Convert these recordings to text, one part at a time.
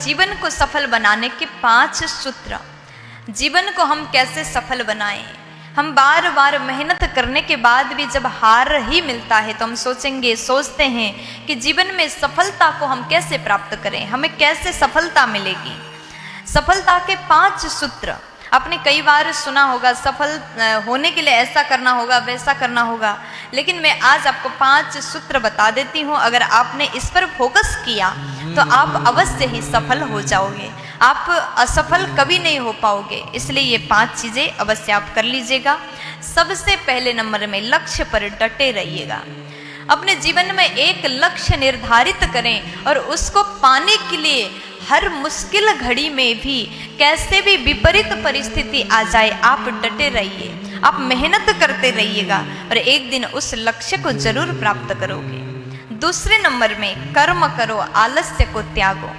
जीवन को सफल बनाने के 5 सूत्र। जीवन को हम कैसे सफल बनाएं। हम बार बार मेहनत करने के बाद भी जब हार ही मिलता है तो हम सोचते हैं कि जीवन में सफलता को हम कैसे प्राप्त करें, हमें कैसे सफलता मिलेगी। सफलता के 5 सूत्र आपने कई बार सुना होगा, सफल होने के लिए ऐसा करना होगा, वैसा करना होगा, लेकिन मैं आज आपको 5 सूत्र बता देती हूँ। अगर आपने इस पर फोकस किया तो आप अवश्य ही सफल हो जाओगे, आप असफल कभी नहीं हो पाओगे। इसलिए ये 5 चीज़ें अवश्य आप कर लीजिएगा। सबसे पहले नंबर में लक्ष्य पर डटे रहिएगा। अपने जीवन में एक लक्ष्य निर्धारित करें और उसको पाने के लिए हर मुश्किल घड़ी में भी, कैसे भी विपरीत परिस्थिति आ जाए, आप डटे रहिए, आप मेहनत करते रहिएगा और एक दिन उस लक्ष्य को जरूर प्राप्त करोगे। दूसरे नंबर में कर्म करो, आलस्य को त्यागो।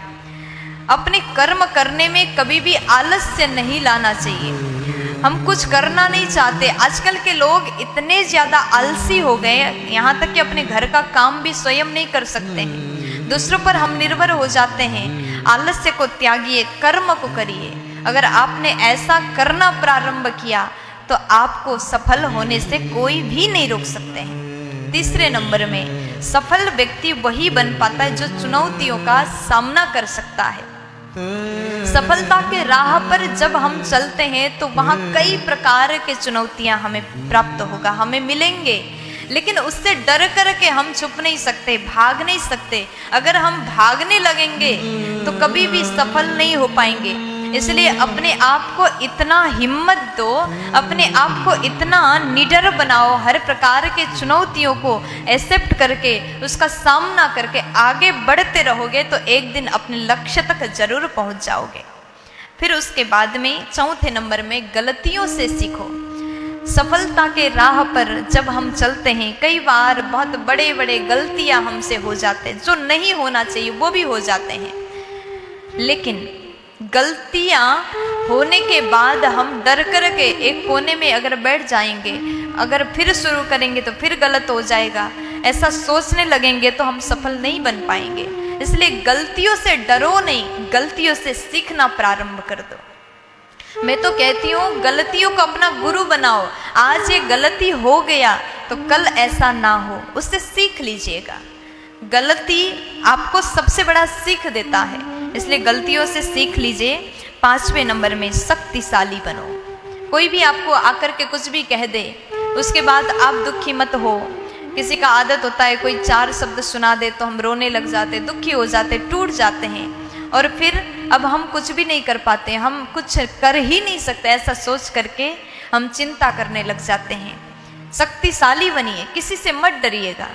अपने कर्म करने में कभी भी आलस्य नहीं लाना चाहिए। हम कुछ करना नहीं चाहते। आजकल के लोग इतने ज़्यादा आलसी हो गए, यहाँ तक कि अपने घर का काम भी स्वयं नहीं कर सकते हैं, दूसरों पर हम निर्भर हो जाते हैं। आलस्य को त्यागिए, कर्म को करिए। अगर आपने ऐसा करना प्रारंभ किया तो आपको सफल होने से कोई भी नहीं रोक सकते हैं। तीसरे नंबर में सफल व्यक्ति वही बन पाता है जो चुनौतियों का सामना कर सकता है। सफलता के राह पर जब हम चलते हैं तो वहाँ कई प्रकार के चुनौतियां हमें प्राप्त होगा, हमें मिलेंगे, लेकिन उससे डर कर के हम छुप नहीं सकते, भाग नहीं सकते। अगर हम भागने लगेंगे तो कभी भी सफल नहीं हो पाएंगे। इसलिए अपने आप को इतना हिम्मत दो, अपने आप को इतना निडर बनाओ, हर प्रकार के चुनौतियों को एक्सेप्ट करके उसका सामना करके आगे बढ़ते रहोगे तो एक दिन अपने लक्ष्य तक जरूर पहुंच जाओगे। फिर उसके बाद में चौथे नंबर में गलतियों से सीखो। सफलता के राह पर जब हम चलते हैं कई बार बहुत बड़े बड़े गलतियां हमसे हो जाते हैं, जो नहीं होना चाहिए वो भी हो जाते हैं। लेकिन गलतियां होने के बाद हम डर कर के एक कोने में अगर बैठ जाएंगे, अगर फिर शुरू करेंगे तो फिर गलत हो जाएगा, ऐसा सोचने लगेंगे तो हम सफल नहीं बन पाएंगे। इसलिए गलतियों से डरो नहीं, गलतियों से सीखना प्रारंभ कर दो। मैं तो कहती हूँ गलतियों को अपना गुरु बनाओ। आज ये गलती हो गया तो कल ऐसा ना हो, उससे सीख लीजिएगा। गलती आपको सबसे बड़ा सीख देता है, इसलिए गलतियों से सीख लीजिए। 5वें नंबर में शक्तिशाली बनो। कोई भी आपको आकर के कुछ भी कह दे उसके बाद आप दुखी मत हो। किसी का आदत होता है कोई 4 शब्द सुना दे तो हम रोने लग जाते, दुखी हो जाते, टूट जाते हैं और फिर अब हम कुछ भी नहीं कर पाते, हम कुछ कर ही नहीं सकते, ऐसा सोच करके हम चिंता करने लग जाते हैं। शक्तिशाली बनिए, किसी से मत डरिएगा,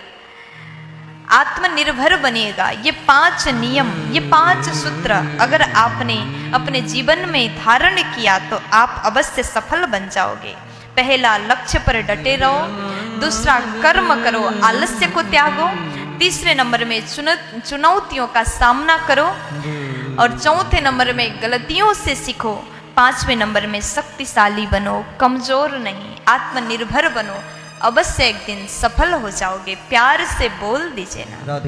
आत्मनिर्भर बनिएगा। ये 5 नियम, ये 5 सूत्र अगर आपने अपने जीवन में धारण किया तो आप अवश्य सफल बन जाओगे। पहला, लक्ष्य पर डटे रहो। दूसरा, कर्म करो, आलस्य को त्यागो। तीसरे नंबर में चुनौतियों का सामना करो और चौथे नंबर में गलतियों से सीखो। 5वें नंबर में शक्तिशाली बनो, कमजोर नहीं, आत्मनिर्भर बनो। अवश्य एक दिन सफल हो जाओगे। प्यार से बोल दीजिए ना।